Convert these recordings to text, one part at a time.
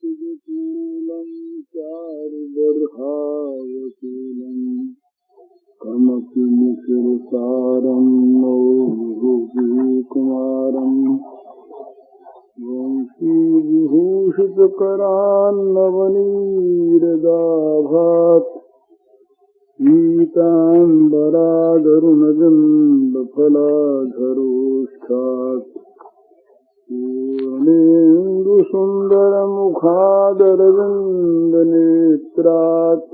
तुजकूलं चारुबर्हावशीलं कमपि मुखिरसारं नौकुमारं वंशीविभूषितकरान्नवनीरदाभात् पीताम्बरादरुणजम्बफलाधरोष्ठात् पूर्णेन्दुसुन्दरमुखादरविन्दनेत्रात्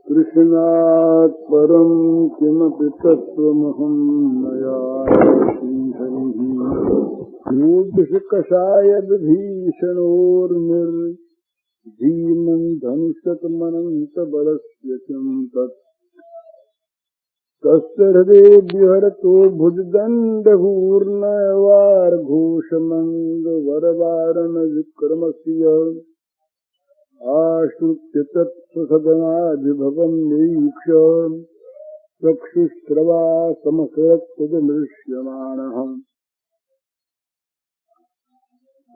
कृष्णात् परं किमपि तत्त्वमहं नयामि कषायविभीषणोर्निर्धीमं धनुषतमनन्तबलस्य किं तत् तस्य हृदयेभ्यहरतो भुजदण्डघूर्णयवार्घोषमङ्गवरवारणविक्रमस्य आश्रित्य तत्सदनाभिभवं वीक्ष चक्षुश्रवासमसरत्तदृश्यमाणः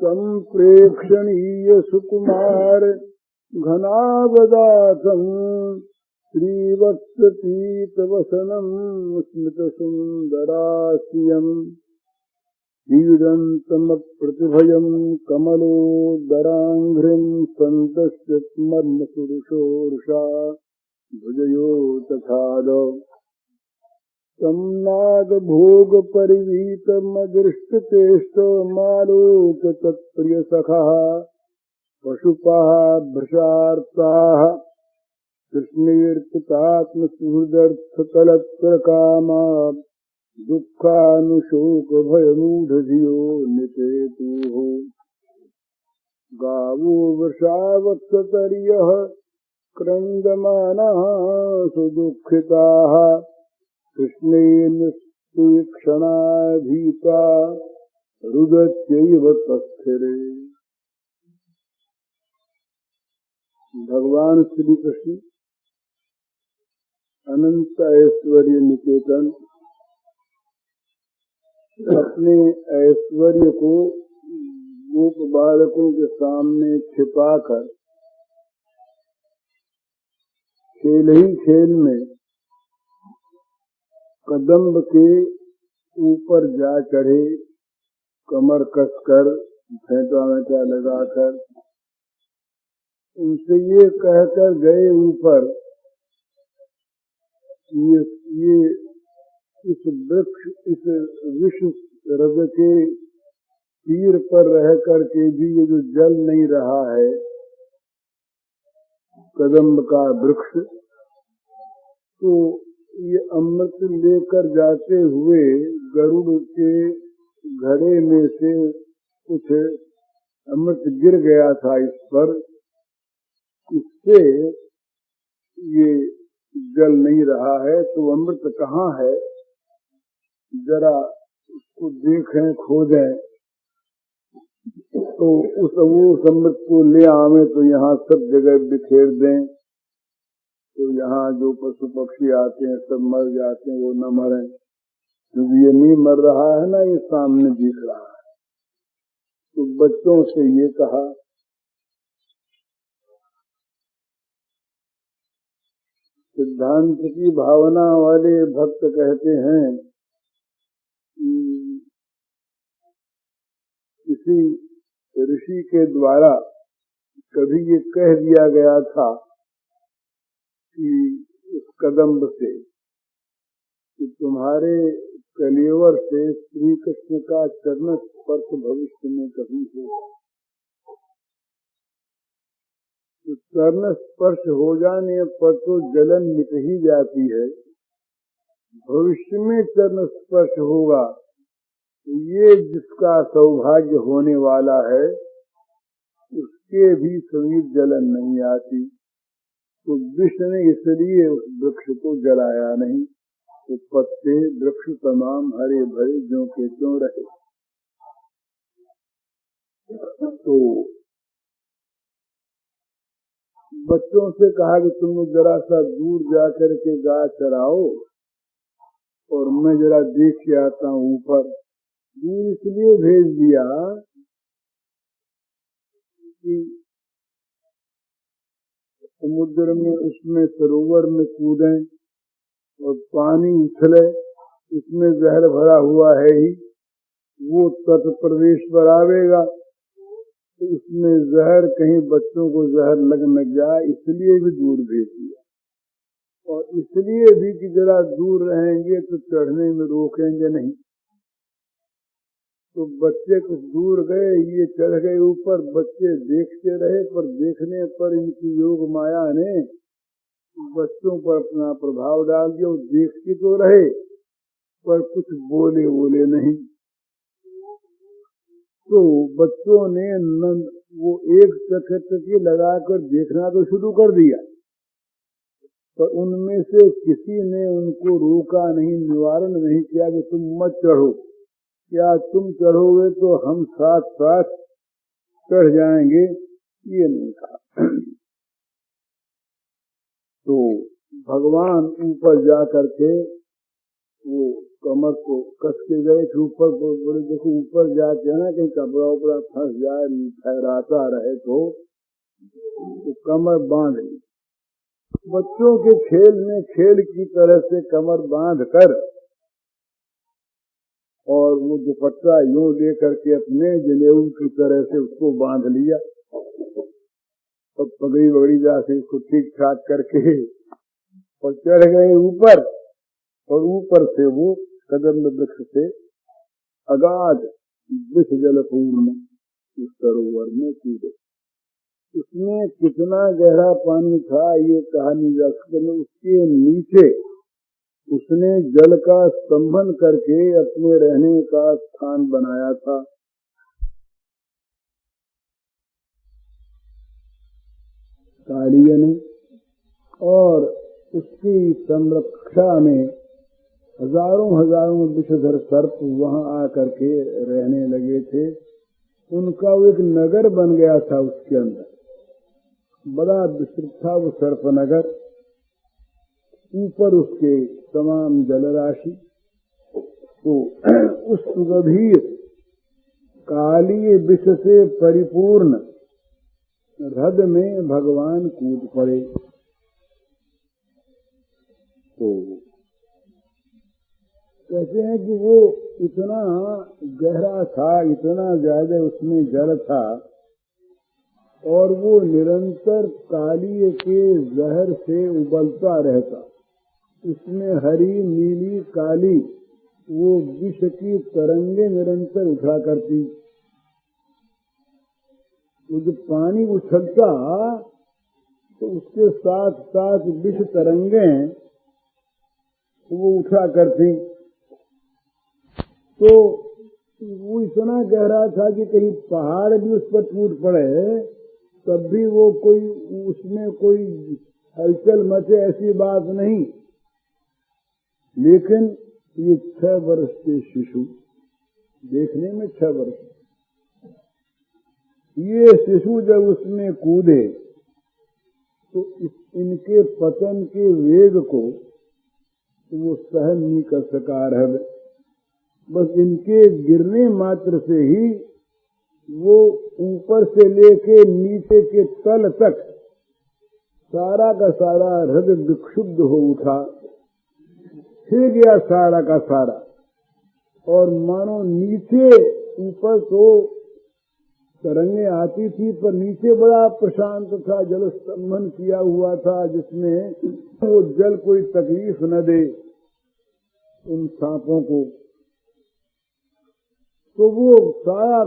सम्प्रेक्षणीय सुकुमार घनावदातं श्रीवत्सपीतवसनं स्मितसुन्दरास्यम् ईदन्तमप्रतिभयं कमलोदराङ्घ्रिं सन्तस्य स्मर्मसुरुषोरुषा भुजयो तथाद संनादभोगपरिवीतमदृष्टचेष्टमालोक तत्प्रियसखः पशुपाः भृशार्ताः कृष्णेऽर्पितात्मसुहृदर्थकलत्रकामा दुःखानुशोकभयमूढधियो निपेतुः गावो वृषावत्सतर्यः क्रन्दमानाः सुदुःखिताः कृष्णेन तीक्ष्णाभीता रुदत्यैव तस्थिरे। भगवान श्री कृष्ण अनंत ऐश्वर्य निकेतन अपने ऐश्वर्य को गोप बालकों के सामने छिपाकर खेल ही खेल में कदम्ब के ऊपर जा चढ़े, कमर कसकर फेंटा वेंटा लगाकर उनसे ये कहकर गए ऊपर ये इस वृक्ष इस विश्व रज के तीर पर रह करके भी ये जो जल नहीं रहा है कदम्ब का वृक्ष, तो ये अमृत लेकर जाते हुए गरुड़ के घड़े में से कुछ अमृत गिर गया था इस पर, इससे ये जल नहीं रहा है। तो अमृत कहाँ है, जरा उसको देखें खोजें, तो वो अमृत को ले आवे तो यहाँ सब जगह बिखेर दें, तो यहाँ जो पशु पक्षी आते हैं सब मर जाते हैं, वो न मरें, क्योंकि ये नहीं मर रहा है ना, ये सामने दिख रहा है। तो बच्चों से ये कहा। सिद्धांत की भावना वाले भक्त कहते हैं कि किसी ऋषि के द्वारा कभी ये कह दिया गया था कि इस कदम्ब से कि तुम्हारे कलेवर से श्री कृष्ण का चरण स्पर्श भविष्य में कभी हो, तो चरण स्पर्श हो जाने पर तो जलन मिट ही जाती है, भविष्य में चरण स्पर्श होगा तो ये जिसका सौभाग्य होने वाला है उसके भी समीप जलन नहीं आती। तो विष्णु ने इसलिए उस वृक्ष को जलाया नहीं, तो पत्ते वृक्ष तमाम हरे भरे ज्यों के त्यों रहे। तो बच्चों से कहा कि तुम जरा सा दूर जाकर के गाय चराओ और मैं जरा देख के आता हूँ ऊपर। दूर इसलिए भेज दिया कि समुद्र में उसमें सरोवर में कूदें और पानी उछले, इसमें जहर भरा हुआ है ही, वो तट प्रदेश पर आवेगा तो उसमें जहर कहीं बच्चों को जहर लग न जाए, इसलिए भी दूर भेज दिया। और इसलिए भी कि जरा दूर रहेंगे तो चढ़ने में रोकेंगे नहीं। तो बच्चे कुछ दूर गए, ये चढ़ गए ऊपर, बच्चे देखते रहे, पर देखने पर इनकी योग माया ने बच्चों पर अपना प्रभाव डाल दिया। देखते तो रहे पर कुछ बोले नहीं। तो बच्चों ने वो एक चकचकी लगाकर देखना तो शुरू कर दिया, पर उनमें से किसी ने उनको रोका नहीं, निवारण नहीं किया कि तुम मत चढ़ो, क्या तुम चढ़ोगे तो हम साथ साथ चढ़ जाएंगे, ये नहीं कहा। तो भगवान ऊपर जा करके वो कमर को कस के गए थे ऊपर, बोले देखो ऊपर जाके ना कहीं कपड़ा उपड़ा फंस जाए, फहराता रहे तो कमर बांध ली। बच्चों के खेल में खेल की तरह से कमर बांध कर और वो दुपट्टा यूं ले करके अपने जनेऊ की तरह से उसको बांध लिया और पगड़ी वगड़ी जाके उसको ठीक ठाक करके और चढ़ गए ऊपर। और ऊपर से वो कदम वृक्ष से अगाध विष जल पूर्ण उस सरोवर में कूदे। उसमें कितना गहरा पानी था ये कहानी जा सकती। उसके नीचे उसने जल का स्तंभन करके अपने रहने का स्थान बनाया था। कालिया ने, और उसकी संरक्षा में हजारों विषधर सर्प वहां आकर के रहने लगे थे। उनका वो एक नगर बन गया था, उसके अंदर बड़ा विस्तृत था वो सर्प नगर। ऊपर उसके तमाम जलराशि। तो उस गंभीर काली विष से परिपूर्ण हृद में भगवान कूद पड़े। तो कहते हैं कि वो इतना गहरा था, इतना ज्यादा उसमें जल था, और वो निरंतर काली के जहर से उबलता रहता। उसमें हरी नीली काली वो विष की तरंगे निरंतर उठा करती। वो जो पानी उछलता तो उसके साथ साथ विष तरंगे वो उठा करती। तो वो इतना गहरा था कि कहीं पहाड़ भी उस पर टूट पड़े तब भी वो कोई उसमें कोई हलचल मचे, ऐसी बात नहीं। लेकिन ये 6 वर्ष के शिशु, देखने में 6 वर्ष, ये शिशु जब उसमें कूदे तो इनके पतन के वेग को वो सहन नहीं कर सका रहे। बस इनके गिरने मात्र से ही वो ऊपर से लेके नीचे के तल तक सारा का सारा हृदय विक्षुब्ध हो उठा, हिल गया सारा का सारा। और मानो नीचे ऊपर तो तरंगे आती थी पर नीचे बड़ा प्रशांत था, जल स्तंभन किया हुआ था जिसमें वो जल कोई तकलीफ न दे उन सांपों को। तो वो सारा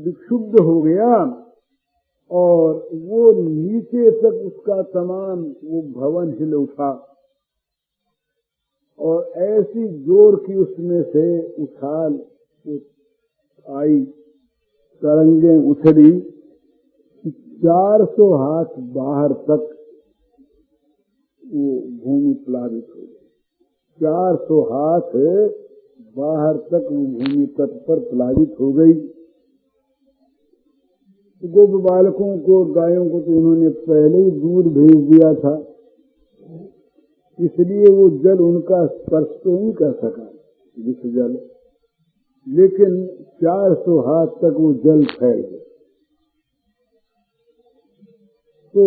विक्षुब्ध हो गया और वो नीचे तक उसका तमाम वो भवन हिल उठा और ऐसी जोर की उसमें से उछाल आई, तरंगे उछली, 400 हाथ बाहर तक वो भूमि प्लावित हो गई। 400 हाथ बाहर तक वो भूमि तट पर प्लावित हो गई। गोप बालकों को, गायों को तो इन्होंने पहले ही दूर भेज दिया था, इसलिए वो जल उनका स्पर्श तो नहीं कर सका विष जल, लेकिन 400 हाथ तक वो जल फैल गया। तो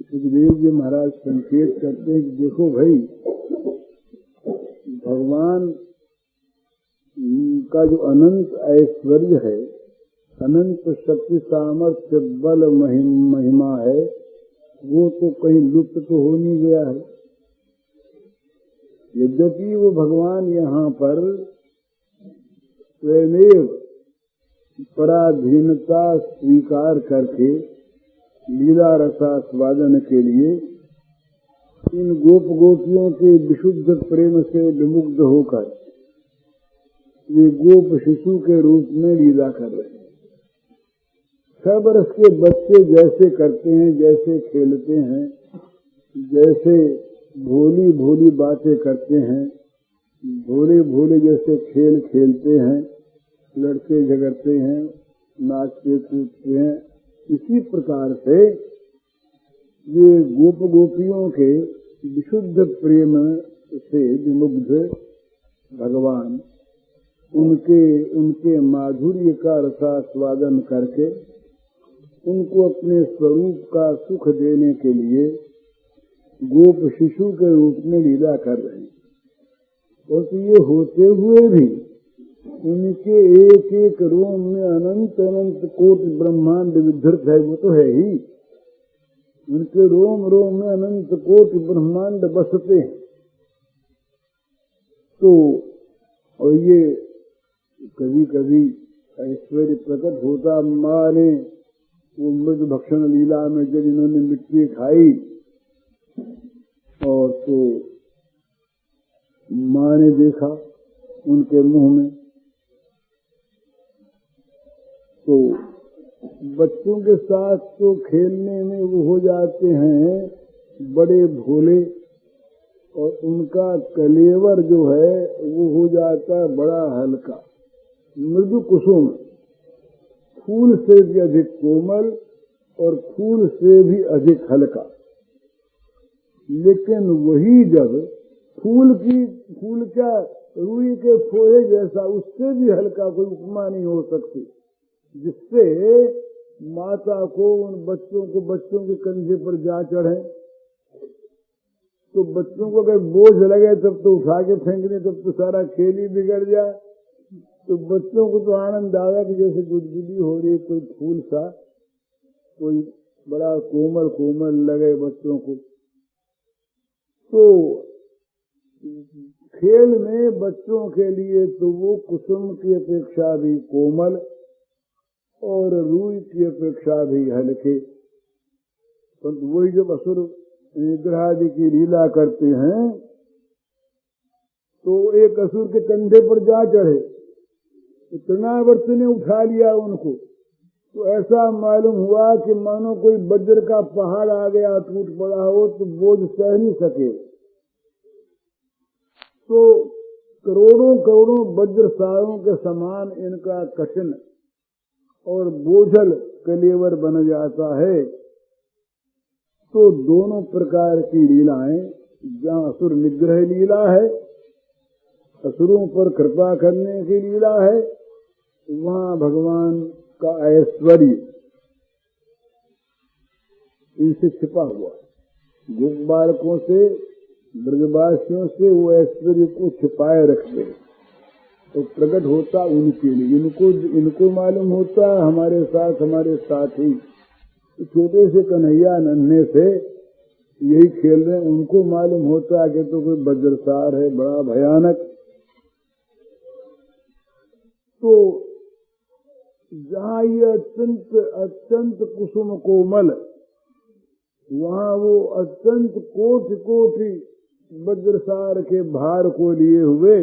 सुखदेव जी महाराज संकेत करते हैं कि देखो भाई, भगवान का जो अनंत ऐश्वर्य है, अनंत शक्ति सामर्थ्य बल महिमा है, वो तो कहीं लुप्त तो हो नहीं गया है। यद्यपि वो भगवान यहाँ पर स्वयं पराधीनता स्वीकार करके लीला रसास्वादन के लिए इन गोप गोपियों के विशुद्ध प्रेम से विमुग्ध होकर वे गोप शिशु के रूप में लीला कर रहे हैं। 6 वर्ष के बच्चे जैसे करते हैं, जैसे खेलते हैं, जैसे भोली भोली बातें करते हैं, भोले भोले जैसे खेल खेलते हैं, लड़ते झगड़ते हैं, नाचते कूदते हैं, इसी प्रकार से ये गोप गोपियों के विशुद्ध प्रेम से विमुग्ध भगवान उनके माधुर्य का रसास्वादन करके उनको अपने स्वरूप का सुख देने के लिए गोप शिशु के रूप में लीला कर रहे हैं। और तो ये होते हुए भी उनके एक एक रोम में अनंत अनंत कोटि ब्रह्मांड विधृत है, वो तो है ही। उनके रोम रोम में अनंत कोटि ब्रह्मांड बसते हैं। तो और ये कभी कभी ऐश्वर्य प्रकट होता। माँ ने वो मृद भक्षण लीला में जब इन्होंने मिट्टी खाई और तो माँ ने देखा उनके मुंह में, तो बच्चों के साथ तो खेलने में वो हो जाते हैं बड़े भोले, और उनका कलेवर जो है वो हो जाता है बड़ा हल्का, मृदु कुसुम, फूल से भी अधिक कोमल और फूल से भी अधिक हल्का। लेकिन वही जब फूल क्या रुई के फोड़े जैसा, उससे भी हल्का कोई उपमा नहीं हो सकती, जिससे माता को उन बच्चों के कंधे पर जा चढ़े। तो बच्चों को अगर बोझ लगे तब तो उठा के फेंकने, तब तो सारा खेल ही बिगड़ जाए। तो बच्चों को तो आनंद आया कि जैसे गुदगुदी हो रही कोई फूल सा, कोई बड़ा कोमल कोमल लगे बच्चों को। तो खेल में बच्चों के लिए तो वो कुसुम की अपेक्षा भी कोमल और रूई की अपेक्षा भी हल्के। तो वही जब असुर निग्रहादि की लीला करते हैं तो एक असुर के कंधे पर जा चढ़े, तृणावर्त ने उठा लिया उनको, तो ऐसा मालूम हुआ कि मानो कोई वज्र का पहाड़ आ गया, टूट पड़ा हो, तो बोझ सह नहीं सके। तो करोड़ों करोड़ों वज्रसारों के समान इनका कठिन और बोझल कलेवर बन जाता है। तो दोनों प्रकार की लीलाएं, जहाँ असुर निग्रह लीला है, असुरों पर कृपा करने की लीला है, वहाँ भगवान का ऐश्वर्य इनसे छिपा हुआ। गोप बालकों से, ब्रजवासियों से वो ऐश्वर्य को छिपाए रखते हैं, तो प्रकट होता उनके लिए। इनको मालूम होता हमारे साथ ही छोटे से कन्हैया नन्हे से यही खेल रहे हैं, उनको मालूम होता कि तो कोई वज्रसार है बड़ा भयानक। तो जहाँ ये अत्यंत कुसुम कोमल, वहाँ वो अत्यंत कोटि कोटि वज्रसार के भार को लिए हुए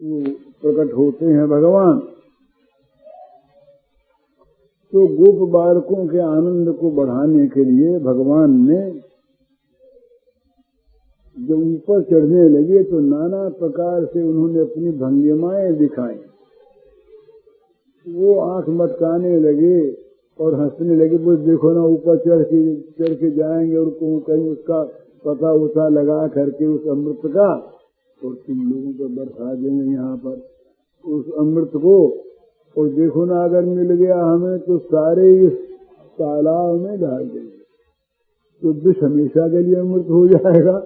वो प्रकट होते हैं भगवान। तो गोप बालकों के आनंद को बढ़ाने के लिए भगवान ने जब ऊपर चढ़ने लगे तो नाना प्रकार से उन्होंने अपनी भंगिमाएं दिखाई। वो आंख मटकाने लगे और हंसने लगे, बोले देखो ना ऊपर चढ़ के जाएंगे और कहीं उसका पता उता लगा करके उस अमृत का, और तुम लोगों को बरसा देंगे यहाँ पर उस अमृत को। और देखो ना अगर मिल गया हमें तो सारे इस तालाब में डाल देंगे तो विष हमेशा के लिए मृत हो जाएगा।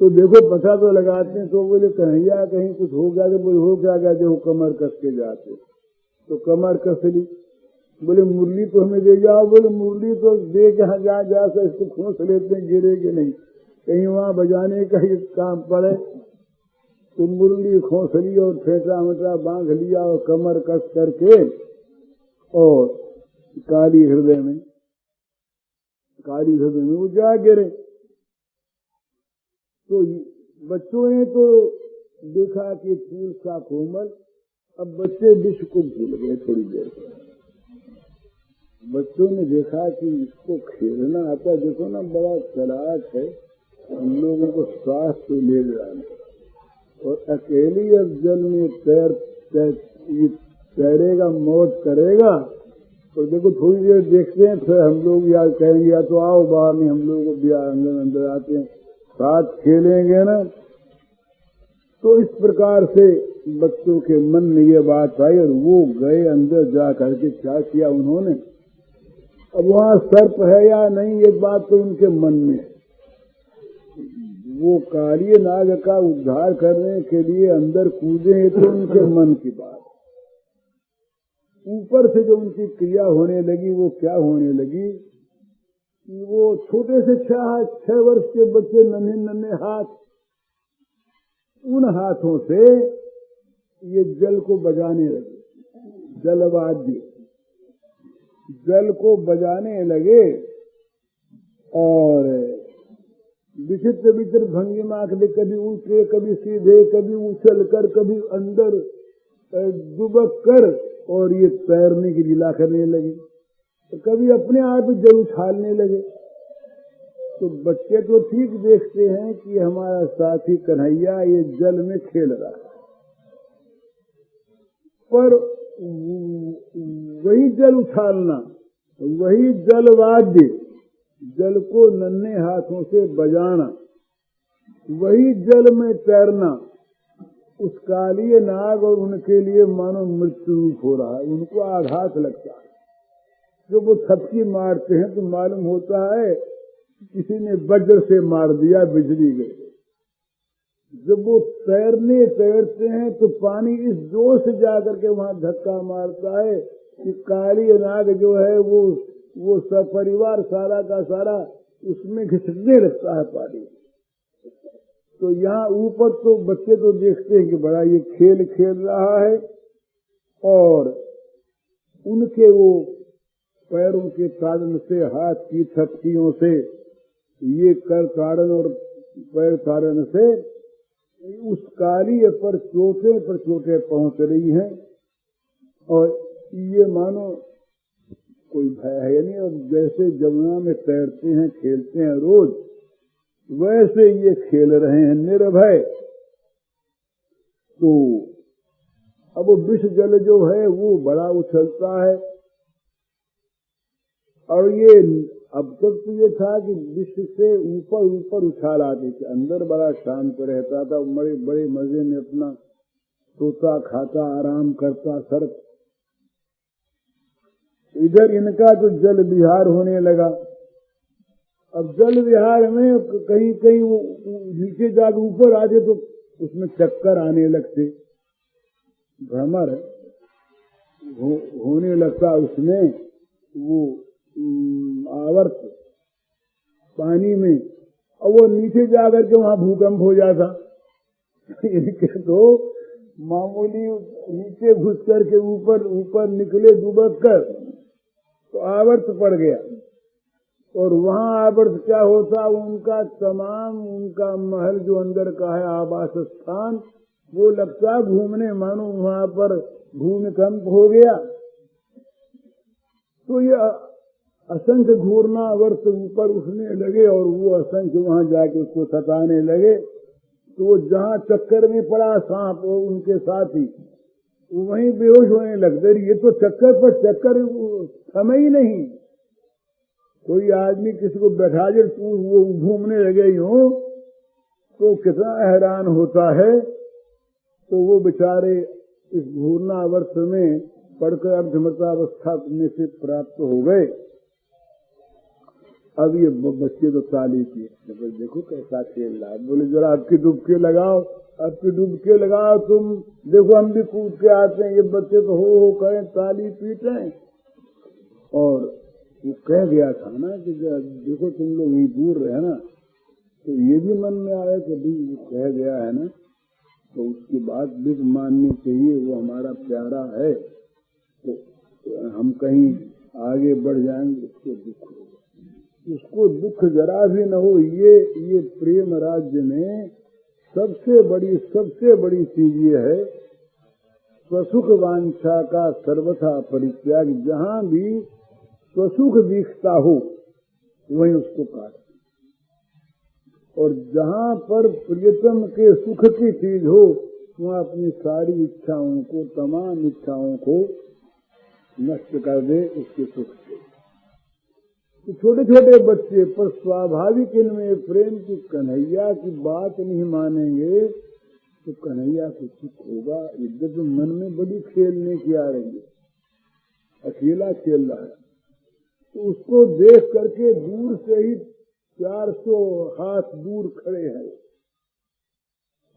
तो देखो पता तो लगाते हैं, तो बोले कन्हैया कहीं कुछ हो गया, तो बोले हो क्या गया, देखो कमर कस के जाते, तो कमर कस ली। बोले मुरली तो हमें दे जाओ, बोले मुरली तो दे जहाँ जा से इसको खोस लेते हैं, गिरेगे नहीं, कहीं वहाँ बजाने का ही काम पड़े। तो मुरली खोस ली और फेंटा मेटा बांध लिया और कमर कस करके और काली हृदय में वो जा गिरे। तो बच्चों ने तो देखा कि फूल सा कोमल, अब बच्चे विष को भूल गए। थोड़ी देर बच्चों ने देखा कि इसको खेलना आता, देखो ना बड़ा चालाक है, हम लोगों को स्वास्थ्य तो ले जाना, और अकेली अब जल में तैरेगा, मौत करेगा। तो देखो थोड़ी देर देखते हैं, फिर हम लोग याद कहेंगे या तो आओ बाहर में, हम लोग को अंदर आते हैं, साथ खेलेंगे ना। तो इस प्रकार से बच्चों के मन में ये बात आई और वो गए अंदर जा करके क्या किया उन्होंने। अब वहाँ सर्प है या नहीं ये बात तो उनके मन में है। वो काली नाग का उद्धार करने के लिए अंदर कूदे तो उनके मन की बात। ऊपर से जो उनकी क्रिया होने लगी वो क्या होने लगी कि वो छोटे से 6 वर्ष के बच्चे नन्हे हाथ, उन हाथों से ये जल को बजाने लगे, जलवाद्य जल को बजाने लगे और विचित्र भंगिमा के कभी उल्टे कभी सीधे, कभी उछल कर, कभी अंदर डुबक कर, और ये तैरने की लीला करने लगे। तो कभी अपने आप जल उछालने लगे। तो बच्चे तो ठीक देखते हैं कि हमारा साथी कन्हैया ये जल में खेल रहा है, पर वही जल उछालना, वही जल वाद्य, जल को नन्हे हाथों से बजाना, वही जल में तैरना, उस काली नाग और उनके लिए मानो मृत्यु रूप हो रहा है। उनको आघात लगता है। जब वो थपकी मारते हैं तो मालूम होता है किसी ने वज्र से मार दिया, बिजली गई। जब वो तैरते हैं तो पानी इस जोर से जाकर के वहां धक्का मारता है कि काली नाग जो है वो सपरिवार सारा का सारा उसमें घिसने लगता है पानी। तो यहाँ ऊपर तो बच्चे तो देखते हैं कि बड़ा ये खेल खेल रहा है, और उनके वो पैरों के ताड़न से, हाथ की थपकियों से, ये कर ताड़न और पैर ताड़न से उस काली पर चोटें पहुंच रही हैं। और ये मानो कोई भय है नहीं। अब जैसे जमुना में तैरते हैं, खेलते हैं रोज, वैसे ये खेल रहे हैं निर्भय। तो अब विष जल जो है वो बड़ा उछलता है, और ये अब तक तो ये था कि विष से ऊपर उछाल आते थे, अंदर बड़ा शांत रहता था, बड़े बड़े मजे में अपना सोता खाता आराम करता सर्प। इधर इनका तो जल विहार होने लगा। अब जल विहार में कहीं कहीं वो नीचे जाकर ऊपर आते तो उसमें चक्कर आने लगते, भ्रमर होने लगता उसमें, वो आवर्त पानी में, और वो नीचे जाकर के वहां भूकंप हो जाता। इनके तो मामूली नीचे घुस करके ऊपर निकले डुबक कर तो आवर्त पड़ गया, और वहां आवर्त क्या होता, उनका महल जो अंदर का है आवास स्थान, वो लगता घूमने, मानो वहां पर भूमिकंप हो गया। तो ये असंख्य घूरना वर्ष ऊपर उठने लगे, और वो असंख्य वहां जाके उसको सताने लगे। तो वो जहाँ चक्कर में पड़ा सांप और उनके साथी, वहीं बेहोश होने लगते। ये तो चक्कर पर चक्कर समय ही नहीं। कोई आदमी किसी को बैठा दे तो वो घूमने लगे यूं, तो कितना हैरान होता है। तो वो बेचारे इस घूरना वर्ष में पढ़कर अर्धमृतावस्था में से प्राप्त हो गए। अब ये बच्चे तो ताली पीटते, बोले देखो कैसा खेल रहा है। बोले जरा आपकी डुबके लगाओ, आपकी डुबके लगाओ तुम, देखो हम भी कूद के आते हैं। ये बच्चे तो हो करें, ताली पीटें। और वो कह गया था ना कि देखो तुम लोग यही दूर रहे ना, तो ये भी मन में आया कि भाई वो कह गया है ना, तो उसकी बात भी माननी चाहिए, वो हमारा प्यारा है, तो हम कहीं आगे बढ़ जाएंगे उसको दुख होगा। उसको दुख जरा भी न हो। ये प्रेम राज्य में सबसे बड़ी चीज ये है, स्वसुख वांछा का सर्वथा परित्याग। जहां भी स्वसुख दिखता हो वहीं उसको काट, और जहां पर प्रियतम के सुख की चीज हो वहां अपनी सारी इच्छाओं को, तमाम इच्छाओं को नष्ट कर दे उसके सुख से। तो छोटे छोटे बच्चे पर स्वाभाविक इनमें प्रेम की, कन्हैया की बात नहीं मानेंगे तो कन्हैया को सुख होगा। यद्यपि मन में बड़ी खेलने की आ रही है, अकेला खेल रहा है, तो उसको देख करके दूर से ही 400 हाथ दूर खड़े हैं,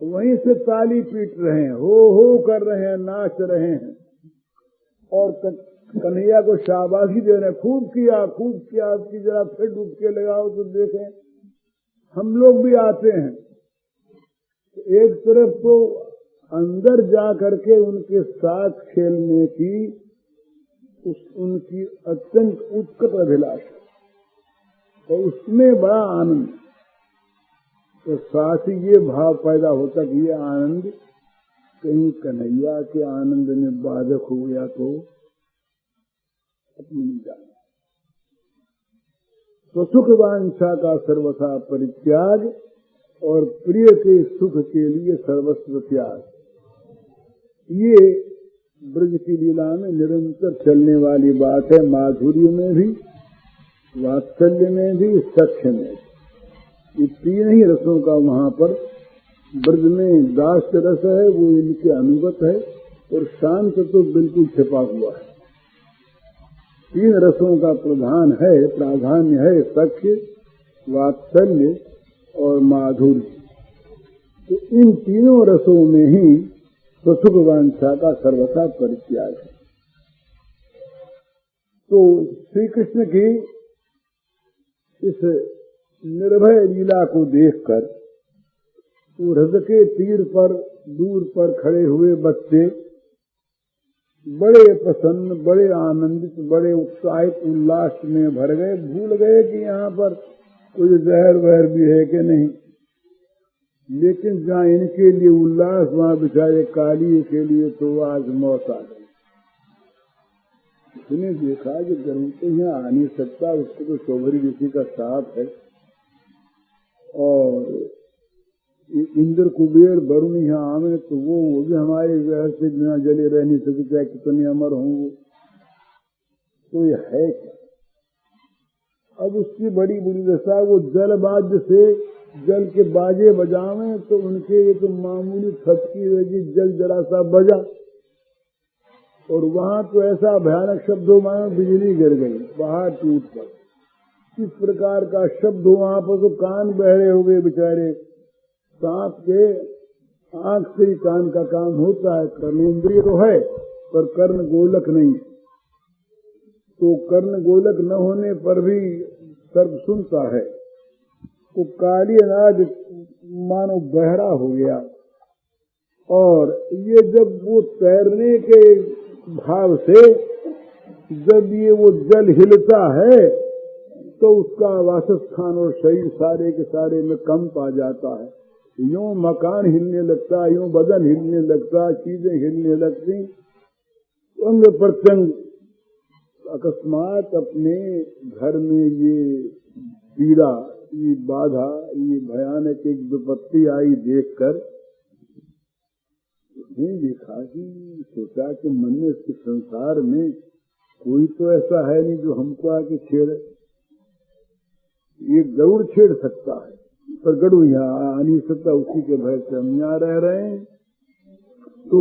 वहीं से ताली पीट रहे हैं, हो कर रहे हैं, नाच रहे हैं और कन्हैया को शाबाशी दे रहे हैं, खूब किया। आपकी जरा फिर डुबके लगाओ तो देखें। हम लोग भी आते हैं, एक तरफ तो अंदर जा करके उनके साथ खेलने की उनकी अत्यंत उत्कट अभिलाषा, और उसमें बड़ा आनंद, तो साथ ही ये भाव पैदा होता कि ये आनंद कहीं कन्हैया के आनंद में बाधक हो गया तो अपनी नहीं जाना। तो सुख वांछा का सर्वथा परित्याग और प्रिय के सुख के लिए सर्वस्व त्याग, ये ब्रज की लीला में निरंतर चलने वाली बात है। माधुर्य में भी, वात्सल्य में भी, सख्य में भी, ये तीन ही रसों का वहां पर ब्रज में दास रस है, वो इनके अनुगत है, और शांत तो बिल्कुल छिपा हुआ है। तीन रसों का प्राधान्य है सख्य, वात्सल्य और माधुर्य। तो इन तीनों रसों में ही सुख वांछा का सर्वथा परित्याग है। तो श्री कृष्ण की इस निर्भय लीला को देखकर हृदय के तीर पर दूर पर खड़े हुए बच्चे बड़े प्रसन्न, बड़े आनंदित, बड़े उत्साहित, उल्लास में भर गए। भूल गए कि यहाँ पर कोई जहर वहर भी है कि नहीं, लेकिन जहाँ इनके लिए उल्लास वहाँ बेचारे काली के लिए तो आज मौत आ गई। उसने देखा कि गरुड़ तो यहाँ आ नहीं सकता, उसको तो शोभरी ऋषि का साथ है, और इंद्र कुबेर वरुण यहाँ आवे तो वो भी हमारे जहर से बिना जले रह नहीं सकते, चाहे कितने अमर होंगे। तो ये है क्या? अब उसकी बड़ी बुरी दशा, वो जल बाध्य से जल के बाजे बजावे तो उनके ये तो मामूली थपकी रहेगी, जल जरा सा बजा और वहां तो ऐसा भयानक शब्द हो मानो बिजली गिर गई, पहाड़ टूट पड़ा। इस प्रकार का शब्द वहां पर तो कान बहरे हो गए बेचारे। सांप के आंख से ही कान का काम होता है, कर्मेंद्रिय तो है पर कर्ण गोलक नहीं, तो कर्ण गोलक न होने पर भी सर्व सुनता है। तो काली अनाज मानो बहरा हो गया, और ये जब वो तैरने के भाव से जब ये वो जल हिलता है तो उसका वासस्थान और शरीर सारे के सारे में कंप आ जाता है। यूं मकान हिलने लगता, यूं बदन हिलने लगता, चीजें हिलने लगती, अंग प्रत्यंग। अकस्मात अपने घर में ये पीड़ा, ये बाधा, ये भयानक एक विपत्ति आई देखकर उसने देखा कि सोचा कि मन में इस संसार में कोई तो ऐसा है नहीं जो हमको आके छेड़े। ये गरुड़ छेड़ सकता है पर गरुड़ यहाँ आ नहीं सकता, उसी के भय से हम यहाँ रह रहे हैं। तो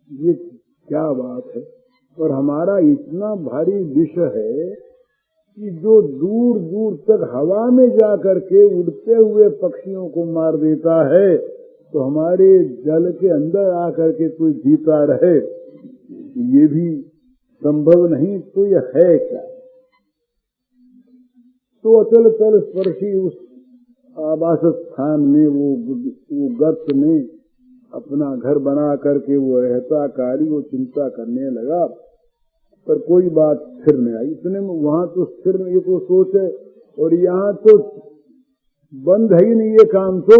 ये क्या बात है। और हमारा इतना भारी विष है कि जो दूर दूर तक हवा में जाकर के उड़ते हुए पक्षियों को मार देता है, तो हमारे जल के अंदर आकर के कोई जीता रहे, ये भी संभव नहीं। तो यह है क्या? तो अचल तल स्पर्शी उस आवास स्थान में वो गर्त में अपना घर बना करके वो रहता कार्य वो चिंता करने लगा, पर कोई बात स्थिर नहीं आई। इतने में वहां तो स्थिर ये तो सोच है, और यहाँ तो बंद है ही नहीं ये काम। तो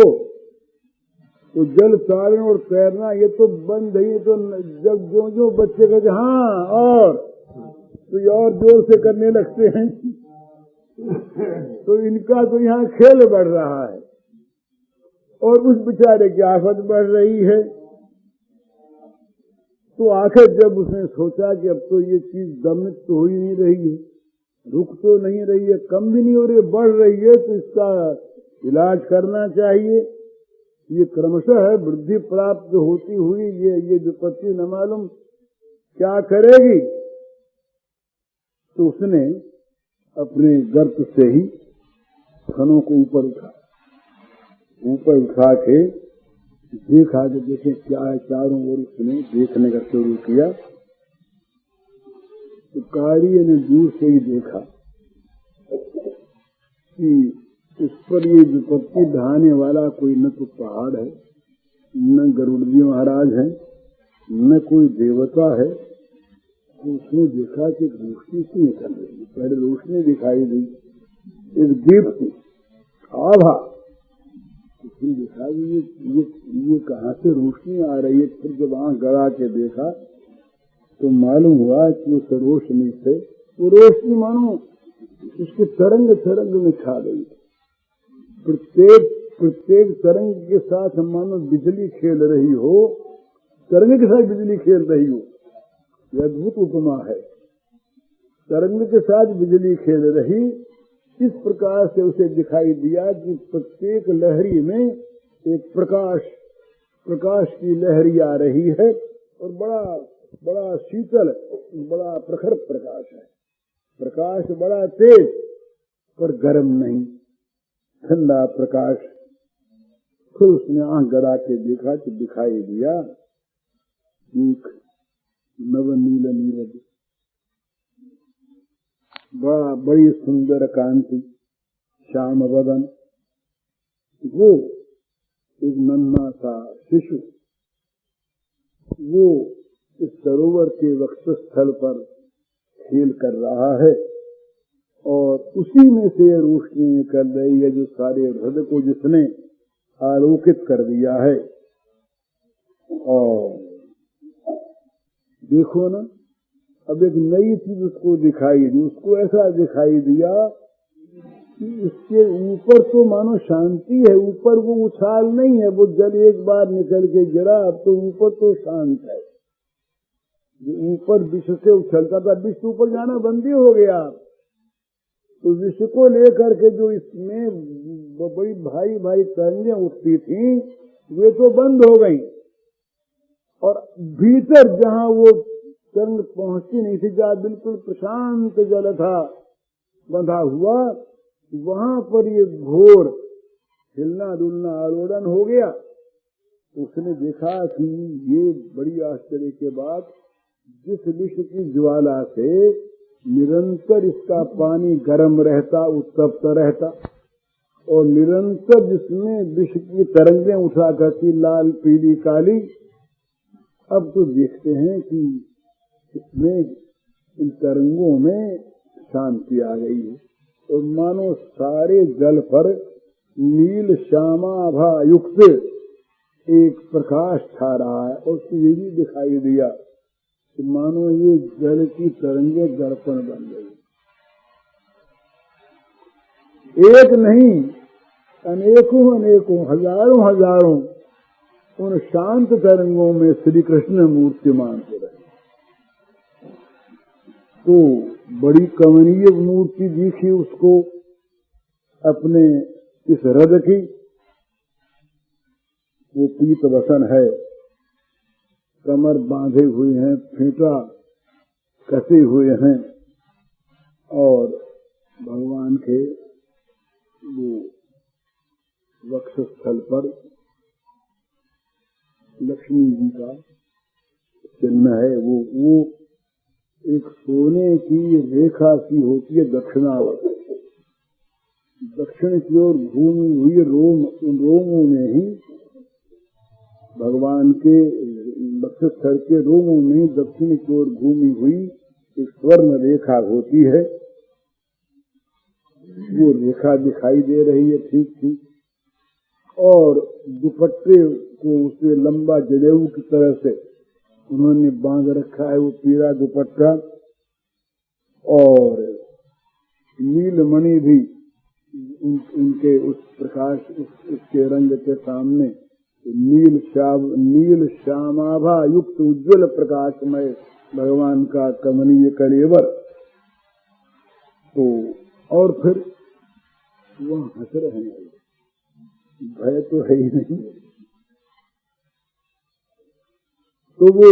जल तारण और तैरना ये तो बंद है। तो जब जो बच्चे कहते हाँ और तो ये और जोर से करने लगते हैं, तो इनका तो यहाँ खेल बढ़ रहा है और उस बेचारे की आफत बढ़ रही है। तो आखिर जब उसने सोचा कि अब तो ये चीज दमित तो हो ही नहीं रही है, रुक तो नहीं रही है, कम भी नहीं हो रही है, बढ़ रही है, तो इसका इलाज करना चाहिए। ये क्रमशः है वृद्धि प्राप्त होती हुई ये विपत्ति न मालूम क्या करेगी। तो उसने अपने गर्त से ही फनों को ऊपर उठा के देखा कि देखे क्या है चारों ओर। उसने देखने का शुरू किया तो कार्य ने दूर से ही देखा कि इस पर ये विपत्ति ढाने वाला कोई न तो पहाड़ है, न गरुड़ जी महाराज है, न कोई देवता है। तो उसने देखा कि रोशनी सी निकल रही, पहले रोशनी दिखाई दी, एक दीप्ति आभा। उसने देखा ये कहाँ से रोशनी आ रही है। फिर जब आंख गड़ा के देखा तो मालूम हुआ कि उस रोशनी से वो रोशनी मानो उसके तरंग में छा गई। प्रत्येक तरंग के साथ मानो बिजली खेल रही हो, तरंग के साथ बिजली खेल रही हो। यह अद्भुत उपमा है। तरंग के साथ बिजली खेल रही, इस प्रकार से उसे दिखाई दिया कि प्रत्येक लहरी में एक प्रकाश की लहरी आ रही है और बड़ा शीतल, बड़ा प्रखर प्रकाश है। प्रकाश बड़ा तेज पर गर्म नहीं, ठंडा प्रकाश। फिर उसने आंख गड़ा के देखा कि दिखाई दिया एक नवनील नीरज, बड़ी सुंदर कांति, श्याम वदन। वो एक नन्हा सा शिशु, वो इस सरोवर के वक्षस्थल पर खेल कर रहा है और उसी में से रोशनी निकल रही है जो सारे हृदय को जिसने आलोकित कर दिया है। और देखो ना, अब एक नई चीज उसको दिखाई दी। उसको ऐसा दिखाई दिया कि इसके ऊपर तो मानो शांति है, ऊपर वो उछाल नहीं है, वो जल एक बार निकल के गिरा, अब तो ऊपर तो शांत है। ऊपर विश्व से उछलता था, विश्व ऊपर जाना बंद ही हो गया। तो विश्व को लेकर के जो इसमें बड़ी भाई भाई तरंगें उठती थी वे तो बंद हो गई, और भीतर जहाँ वो तरंग पहुंचती नहीं थी, जहाँ बिल्कुल प्रशांत जल था बंधा हुआ, वहां पर ये घोर हिलना डुलना आलोड़न हो गया। उसने देखा कि ये बड़ी आश्चर्य के बाद जिस विश्व की ज्वाला से निरंतर इसका पानी गर्म रहता, उत्तप्त रहता, और निरंतर जिसमें विश्व की तरंगें उठा करती लाल पीली काली, अब तो देखते हैं कि इसमें इन तरंगों में शांति आ गई है और मानो सारे जल पर नील श्यामाभा युक्त एक प्रकाश छा रहा है। और ये भी दिखाई दिया कि मानो ये जल की तरंगें दर्पण बन गई। एक नहीं, अनेकों हजारों उन शांत तरंगों में श्री कृष्ण मूर्तिमान हो रहे। तो बड़ी कमनीय मूर्ति दिखी उसको अपने इस रथ की। वो पीत वसन है, कमर बांधे हुए हैं, फेंटा कसे हुए हैं, और भगवान के वो वक्षस्थल पर लक्ष्मी जी का चिन्ह है। वो एक सोने की रेखा सी होती है दक्षिणावर्त, दक्षिण की ओर घूमी हुई रोमों में ही भगवान के वक्षस्थल के रोमों में दक्षिण की ओर घूमी हुई एक स्वर्ण रेखा होती है। वो रेखा दिखाई दे रही है ठीक ठीक, और दुपट्टे को उसे लंबा जनेऊ की तरह से उन्होंने बांध रखा है, वो पीला दुपट्टा। और नीलमणि भी उनके उस प्रकाश उसके रंग के सामने नील श्यामाभा युक्त उज्ज्वल प्रकाशमय भगवान का कमनीय कलेवर। तो और फिर वह हंस रहे हैं, भय तो है ही नहीं। तो वो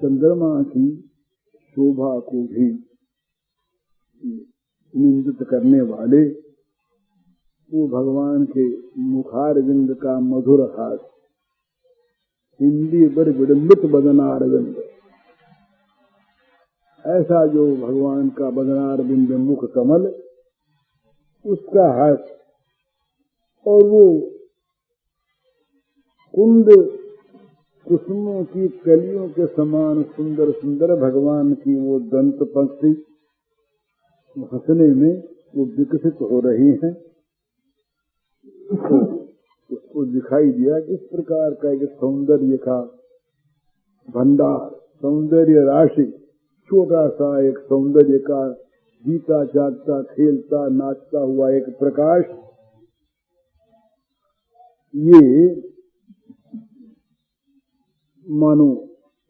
चंद्रमा की शोभा को भी निंदित करने वाले वो भगवान के मुखारविंद का मधुर हास, हिंदी बर विडंबित बदनारविंद, ऐसा जो भगवान का बदनारविंद मुख कमल, उसका हास, और वो कुंद कुसुमों की कलियों के समान सुंदर सुंदर भगवान की वो दंत पंक्ति हंसने में वो विकसित हो रही हैं। तो उसको दिखाई दिया कि इस प्रकार का एक सौंदर्य का भंडार, सौंदर्य राशि, छोटा सा एक सौंदर्य का जीता जागता खेलता नाचता हुआ एक प्रकाश, ये मानो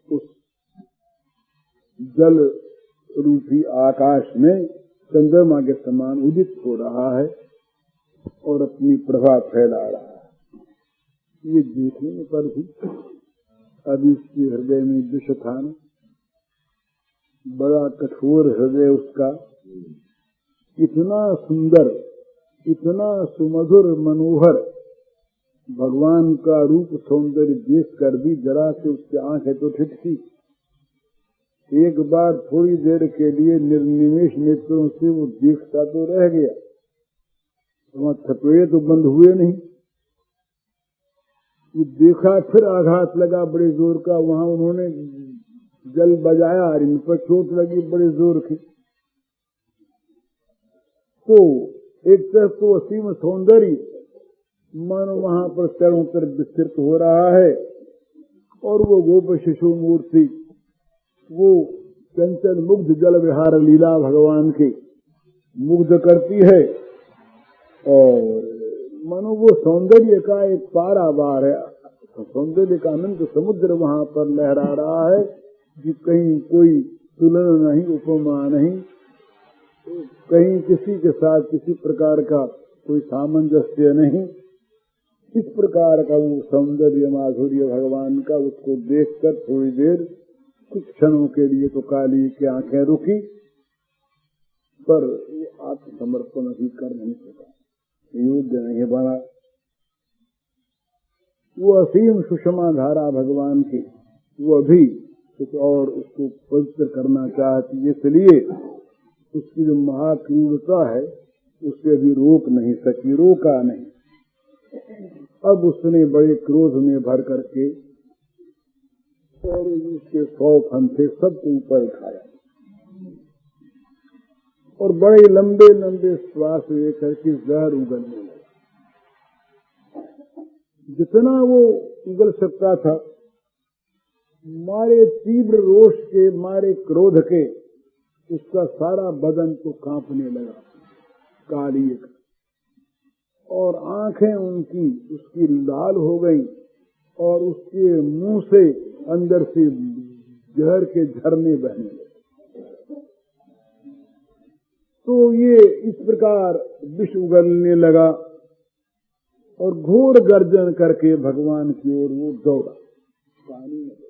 उस जल रूपी आकाश में चंद्रमा के समान उदित हो रहा है और अपनी प्रभा फैला रहा है। ये देखने पर भी अभी उसके हृदय में विष था न, बड़ा कठोर हृदय उसका, इतना सुंदर, इतना सुमधुर मनोहर भगवान का रूप सौंदर्य देख कर भी जरा से उसकी आंखें तो ठिठकी। एक बार थोड़ी देर के लिए निर्निमेष नेत्रों से वो देखता तो रह गया, वहां थपेड़े तो बंद हुए नहीं। ये देखा, फिर आघात लगा बड़े जोर का, वहां उन्होंने जल बजाया, इन पर चोट लगी बड़े जोर की। तो एक तरफ तो असीम सौंदर्य मन वहां पर चारों तरफ विस्तृत हो रहा है, और वो गोप शिशु मूर्ति, वो चंचल मुग्ध जल विहार लीला भगवान की मुग्ध करती है, और मानो वो सौंदर्य का एक पारावार है, सौंदर्य का अनंत समुद्र वहां पर लहरा रहा है कि कहीं कोई तुलना नहीं, उपमा नहीं, कहीं किसी के साथ किसी प्रकार का कोई सामंजस्य नहीं। इस प्रकार का वो सौंदर्य माधुर्य भगवान का, उसको देखकर थोड़ी देर कुछ क्षणों के लिए तो काली की आंखें रुकी, पर वो आत्मसमर्पण अभी कर नहीं सका, योग्य नहीं बना। वो असीम सुषमा धारा भगवान की, वो अभी कुछ और उसको पवित्र करना चाहती, इसलिए उसकी जो महाक्रूरता है उसे अभी रोक नहीं सकी, रोका नहीं। अब उसने बड़े क्रोध में भर करके और उसके 100 फंदे सबको ऊपर उठाया और बड़े लंबे लंबे श्वास लेकर के जहर उगलने लगा। जितना वो उगल सकता था, मारे तीव्र रोष के, मारे क्रोध के, उसका सारा बदन तो कांपने लगा काली का, और आंखें उनकी उसकी लाल हो गई, और उसके मुंह से अंदर से जहर के झरने बहने लगे। तो ये इस प्रकार विष उगलने लगा और घोर गर्जन करके भगवान की ओर वो दौड़ा, पानी में